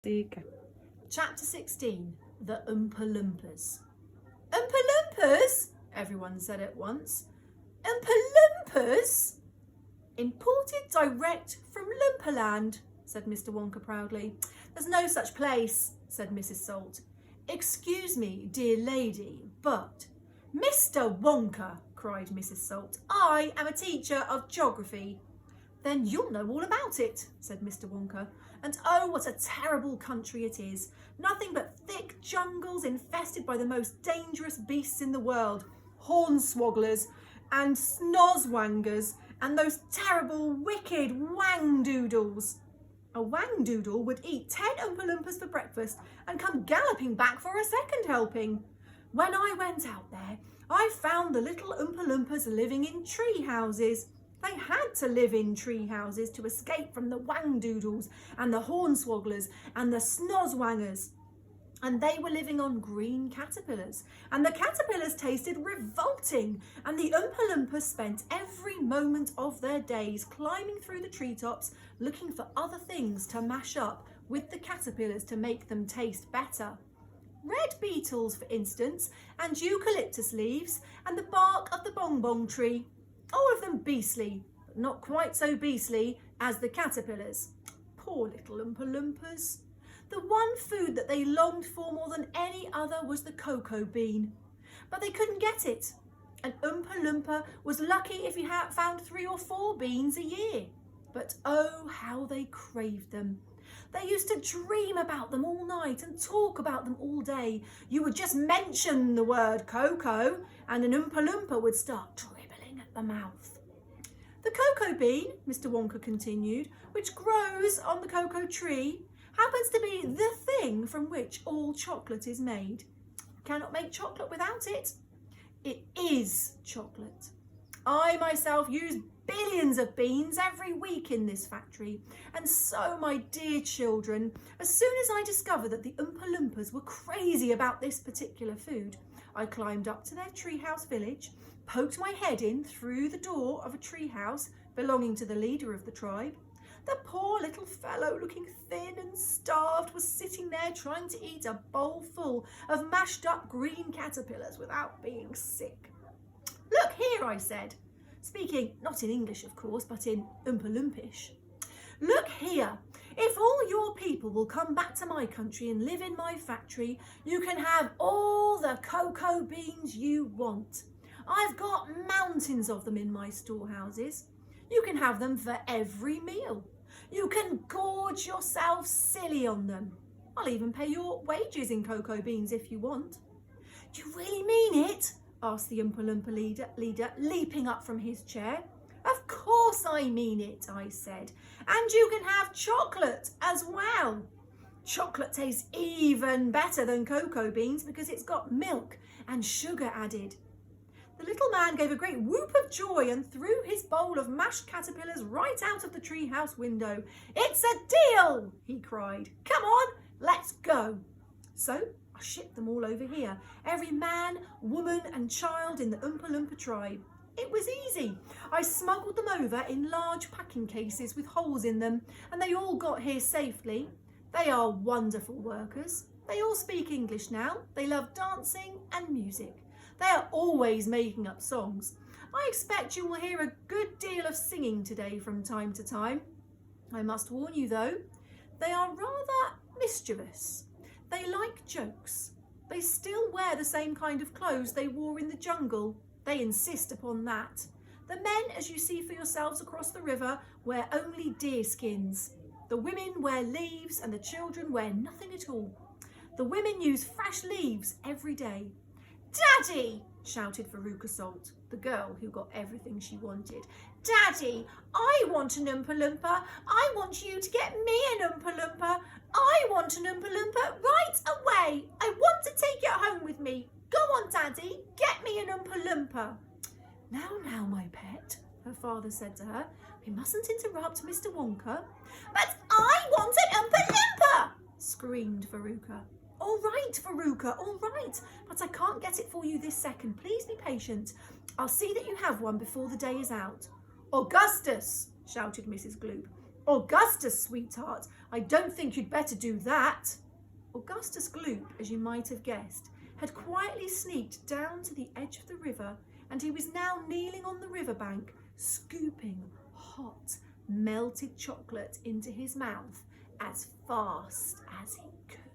Go. Chapter 16, The Oompa Loompas. Oompa Loompas? Everyone said at once. Oompa Loompas? Imported direct from Loompaland, said Mr. Wonka proudly. There's no such place, said Mrs. Salt. Excuse me, dear lady, but... Mr. Wonka, cried Mrs. Salt, I am a teacher of geography. Then you'll know all about it, said Mr. Wonka. And oh, what a terrible country it is. Nothing but thick jungles infested by the most dangerous beasts in the world. Hornswogglers and snozwangers and those terrible, wicked wangdoodles. A wangdoodle would eat 10 Oompa Loompas for breakfast and come galloping back for a second helping. When I went out there, I found the little Oompa Loompas living in tree houses. They had to live in tree houses to escape from the wangdoodles and the hornswogglers and the snozwangers. And they were living on green caterpillars. And the caterpillars tasted revolting. And the Oompa Loompas spent every moment of their days climbing through the treetops, looking for other things to mash up with the caterpillars to make them taste better. Red beetles, for instance, and eucalyptus leaves, and the bark of the bongbong tree. All of them beastly, but not quite so beastly as the caterpillars. Poor little Oompa Loompas. The one food that they longed for more than any other was the cocoa bean. But they couldn't get it. An Oompa Loompa was lucky if he found 3 or 4 beans a year. But oh, how they craved them. They used to dream about them all night and talk about them all day. You would just mention the word cocoa and an Oompa Loompa would start dribbling at the mouth. The cocoa bean, Mr. Wonka continued, which grows on the cocoa tree, happens to be the thing from which all chocolate is made. You cannot make chocolate without it. It is chocolate. I myself use billions of beans every week in this factory, and so, my dear children, as soon as I discovered that the Oompa Loompas were crazy about this particular food, I climbed up to their treehouse village, poked my head in through the door of a treehouse belonging to the leader of the tribe. The poor little fellow, looking thin and starved, was sitting there trying to eat a bowl full of mashed up green caterpillars without being sick. Look here, I said, speaking not in English, of course, but in Oompa Loompish. Look here, if all your people will come back to my country and live in my factory, you can have all the cocoa beans you want. I've got mountains of them in my storehouses. You can have them for every meal. You can gorge yourself silly on them. I'll even pay your wages in cocoa beans if you want. Do you really mean it? Asked the Oompa Loompa leader, leaping up from his chair. Of course I mean it, I said. And you can have chocolate as well. Chocolate tastes even better than cocoa beans because it's got milk and sugar added. The little man gave a great whoop of joy and threw his bowl of mashed caterpillars right out of the treehouse window. It's a deal, he cried. Come on, let's go. So I shipped them all over here, every man, woman and child in the Oompa Loompa tribe. It was easy. I smuggled them over in large packing cases with holes in them, and they all got here safely. They are wonderful workers. They all speak English now. They love dancing and music. They are always making up songs. I expect you will hear a good deal of singing today from time to time. I must warn you though, they are rather mischievous. They like jokes. They still wear the same kind of clothes they wore in the jungle. They insist upon that. The men, as you see for yourselves across the river, wear only deer skins. The women wear leaves and the children wear nothing at all. The women use fresh leaves every day. Daddy, shouted Veruca Salt, the girl who got everything she wanted. Daddy, I want an Oompa Loompa. I want you to get me an Oompa Loompa. I want an Oompa Loompa right away. I want to take it home with me. Go on, Daddy, get me an Oompa Loompa. Now, my pet, her father said to her, we mustn't interrupt Mr. Wonka. But I want an Oompa Loompa, screamed Veruca. All right, Veruca, all right, but I can't get it for you this second. Please be patient. I'll see that you have one before the day is out. Augustus, shouted Mrs. Gloop, Augustus, sweetheart, I don't think you'd better do that. Augustus Gloop, as you might have guessed, had quietly sneaked down to the edge of the river, and he was now kneeling on the riverbank, scooping hot, melted chocolate into his mouth as fast as he could.